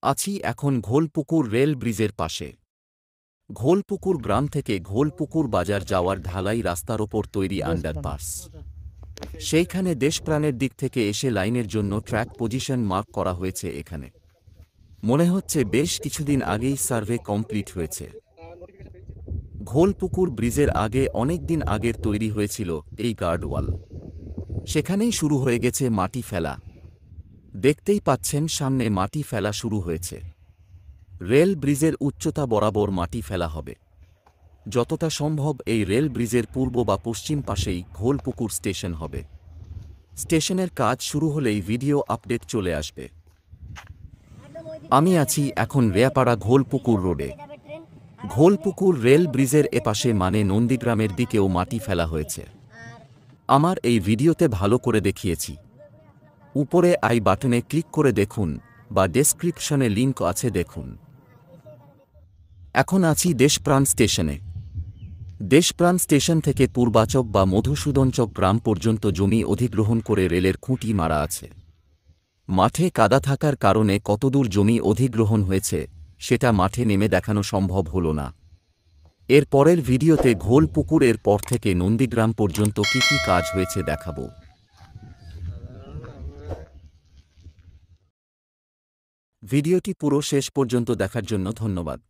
আছি এখন ঘোলপুকুর রেল ব্রিজের পাশে। ঘোলপুকুর গ্রাম থেকে ঘোলপুকুর বাজার যাওয়ার ঢালাই রাস্তার ওপর তৈরি আন্ডারপাস। সেইখানে দেশপ্রাণের দিক থেকে এসে লাইনের জন্য ট্র্যাক পজিশন মার্ক করা হয়েছে। এখানে মনে হচ্ছে বেশ কিছুদিন আগেই সার্ভে কমপ্লিট হয়েছে। ঘোলপুকুর ব্রিজের আগে অনেক দিন আগের তৈরি হয়েছিল এই গার্ডওয়াল। সেখানেই শুরু হয়ে গেছে মাটি ফেলা। দেখতেই পাচ্ছেন সামনে মাটি ফেলা শুরু হয়েছে। রেল ব্রিজের উচ্চতা বরাবর মাটি ফেলা হবে। যতটা সম্ভব এই রেল ব্রিজের পূর্ব বা পশ্চিম পাশেই ঘোলপুকুর স্টেশন হবে। স্টেশনের কাজ শুরু হলেই ভিডিও আপডেট চলে আসবে। আমি আছি এখন রেয়াপাড়া ঘোলপুকুর রোডে। ঘোলপুকুর রেল ব্রিজের এপাশে মানে নন্দীগ্রামের দিকেও মাটি ফেলা হয়েছে। আমার এই ভিডিওতে ভালো করে দেখিয়েছি। উপরে আই বাটনে ক্লিক করে দেখুন বা ডেসক্রিপশনে লিংক আছে দেখুন। এখন আছি দেশপ্রাণ স্টেশনে। দেশপ্রাণ স্টেশন থেকে পূর্বাচক বা মধুসূদনচক গ্রাম পর্যন্ত জমি অধিগ্রহণ করে রেলের খুঁটি মারা আছে। মাঠে কাদা থাকার কারণে কতদূর জমি অধিগ্রহণ হয়েছে সেটা মাঠে নেমে দেখানো সম্ভব হল না। এর পরের ভিডিওতে ঘোলপুকুরের পর থেকে নন্দীগ্রাম পর্যন্ত কী কী কাজ হয়েছে দেখাবো। ভিডিওটি পুরো শেষ পর্যন্ত দেখার জন্য ধন্যবাদ।